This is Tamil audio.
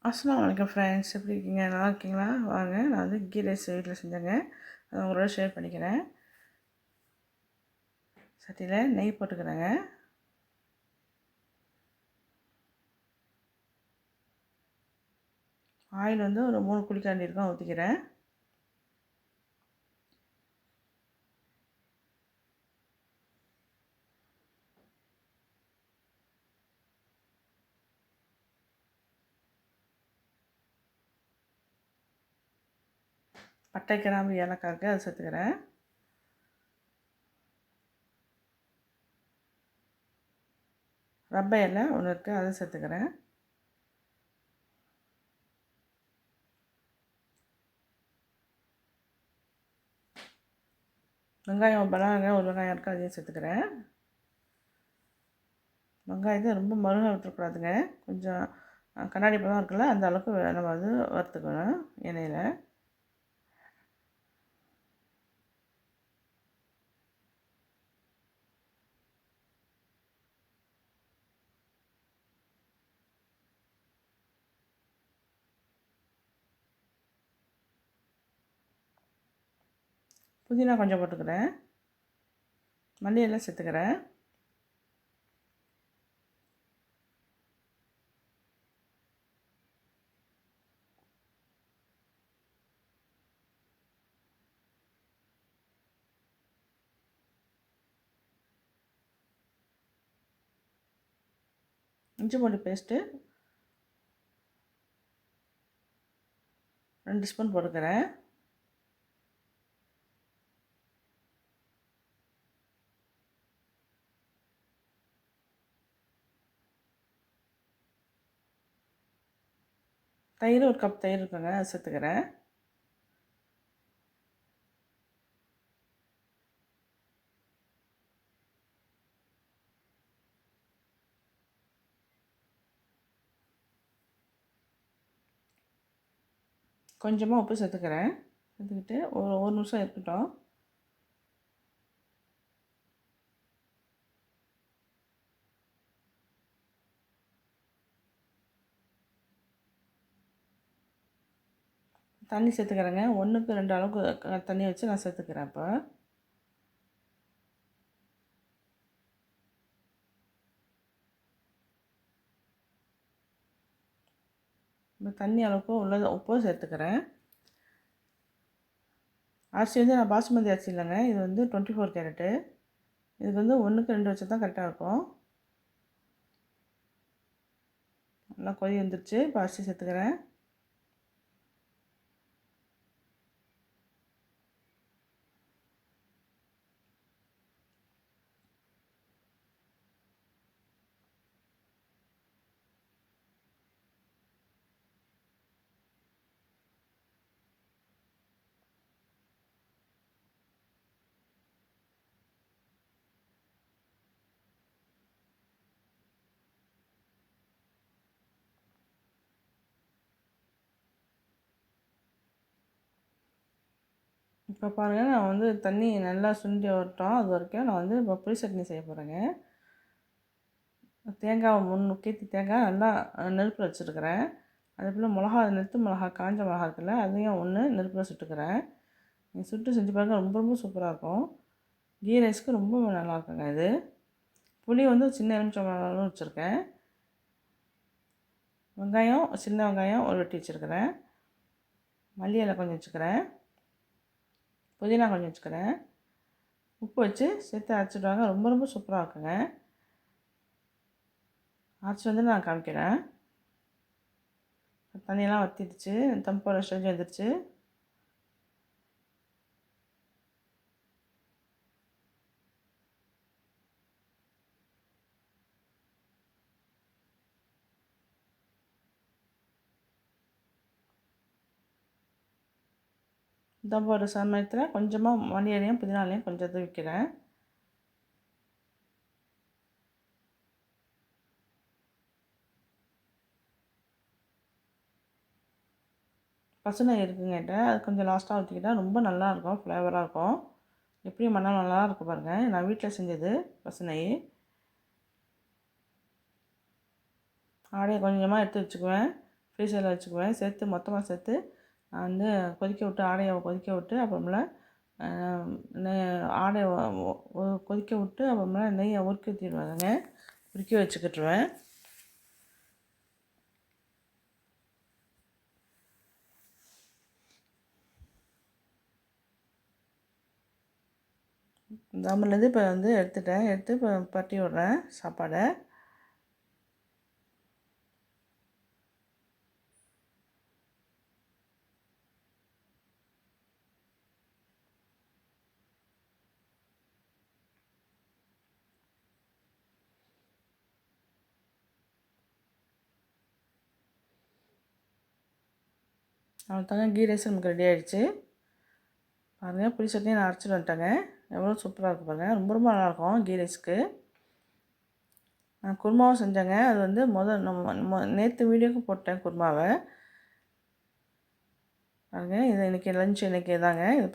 அஸ்ஸலாமு அலைக்கும் ஃப்ரெண்ட்ஸ், எப்படி இருக்கீங்க? நல்லா இருக்கீங்களா? வாங்க, நான் வந்து கீ ரைஸ் வீட்டில் செஞ்சேங்க. அதை உங்களோட ஷேர் பண்ணிக்கிறேன். சட்டியில் நெய் போட்டுக்கிறேங்க. ஆயில் வந்து ஒரு 3 குழிக்கரண்டி இருக்கும், ஊற்றிக்கிறேன். பட்டை, கிராம்பு, ஏலக்காய் இருக்குது, அதை சேர்த்துக்கிறேன். ரப்பை இலை ஒன்று இருக்குது, அதை சேர்த்துக்கிறேன். வெங்காயம், பலா வெங்காயம், ஒரு வெங்காயம் இருக்குது, அதையும் சேர்த்துக்கிறேன். வெங்காயத்தை ரொம்ப மருக விட்டுறக்கூடாதுங்க. கொஞ்சம் கண்ணாடி பழம் இருக்குல்ல, அந்த அளவுக்கு நம்ம வந்து வறுத்துக்கணும் எண்ணெயில். புதினா கொஞ்சம் போட்டுக்கிறேன். மல்லி எல்லாம் சேர்த்துக்கிறேன். இஞ்சி பூண்டு பேஸ்ட்டு 2 ஸ்பூன் போட்டுக்கிறேன். தயிர், ஒரு கப் தயிர் இருக்குங்க, அதை சேர்த்துக்கிறேன். கொஞ்சமாக உப்பு சேர்த்துக்கிறேன். சேர்த்துக்கிட்டு ஒரு நிமிஷம் இருக்கட்டும். தண்ணி சேர்த்துக்கிறேங்க. 1க்கு 2 அளவுக்கு தண்ணி வச்சு நான் சேர்த்துக்கிறேன். இப்போ தண்ணி அளவுக்கு உள்ளது உப்பும் சேர்த்துக்கிறேன். அரிசி வந்து நான் பாசுமதி அரிசி இல்லைங்க, இது வந்து 24 கேரட்டு. இதுக்கு வந்து 1க்கு 2 வச்சு தான் கரெக்டாக இருக்கும். நல்லா கொதி வந்துருச்சு. இப்போ அரிசி சேர்த்துக்கிறேன். இப்போ பாருங்கள், நான் வந்து தண்ணி நல்லா சுண்டி வரட்டும். அது வரைக்கும் நான் வந்து இப்போ புளி சட்னி செய்ய போகிறேங்க. தேங்காய் 3 கேத்தி தேங்காய் நல்லா நெருப்பில் வச்சுருக்கிறேன். அதேபோல் மிளகா, நெத்து மிளகா, காஞ்ச மிளகா இருக்குல்ல, அதையும் 1 நெருப்பில் சுட்டுக்கிறேன். நீங்கள் சுட்டு செஞ்சு பாருங்கள், ரொம்ப ரொம்ப சூப்பராக இருக்கும். கீ ரைஸ்க்கு ரொம்ப நல்லாயிருக்குங்க இது. புளி வந்து சின்ன எலுமிச்சம்பழம் வச்சுருக்கேன். வெங்காயம், சின்ன வெங்காயம் ஒரு வெட்டி வச்சுருக்கிறேன். மல்லி இலை கொஞ்சம் வச்சுக்கிறேன். புதினா கொஞ்சம் வச்சுக்கிறேன். உப்பு வச்சு சேர்த்து அரைச்சிடுவாங்க. ரொம்ப ரொம்ப சூப்பராக இருக்குங்க. அரைச்சி வந்து நான் காமிக்கிறேன். தண்ணியெல்லாம் வற்றிடுச்சு. தம் போகிற ஸ்டேஜ் வந்துடுச்சு. தம் போடுற சமயத்தில் கொஞ்சமாக மல்லி இலையும் புதினா இலையும் கொஞ்சம் தூவிக்கிறேன். பசுனை இருக்குங்க என்கிட்ட, அது கொஞ்சம் லாஸ்ட்டாக ஊற்றிக்கிட்டால் ரொம்ப நல்லாயிருக்கும், ஃப்ளேவராக இருக்கும். எப்படியும் மண்ணால் நல்லா இருக்கும் பாருங்கள். நான் வீட்டில் செஞ்சது பசுனை. ஆடையை கொஞ்சமாக எடுத்து வச்சுக்குவேன். ஃப்ரீசரில் வச்சுக்குவேன். மொத்தமாக சேர்த்து நான் வந்து கொதிக்க விட்டு ஆடையை கொதிக்க விட்டு அப்புறமேல ஆடையை கொதிக்க விட்டு அப்புறமேல நெய்யை உருக்கி ஊற்றிடுவேங்க. உருக்கி வச்சுக்கிட்டுருவேன். தம்லேருந்து இப்போ வந்து எடுத்து இப்போ பரட்டி விட்றேன் சாப்பாடை. அவ்வளோதாங்க, கீ ரைஸ் நமக்கு ரெடி ஆகிடுச்சு. பாருங்கள், புளி சட்னியை நான் அரைச்சிட்டு வந்துட்டேங்க. எவ்வளோ சூப்பராக இருக்குது பாருங்கள். ரொம்ப ரொம்ப நல்லாயிருக்கும் கீ ரைஸ்க்கு. நான் குருமாவும் செஞ்சேங்க. அது வந்து நேற்று வீடியோக்கு போட்டேன் குருமாவை. பாருங்கள், இது இன்றைக்கி லஞ்ச் இன்றைக்கி தாங்க. இது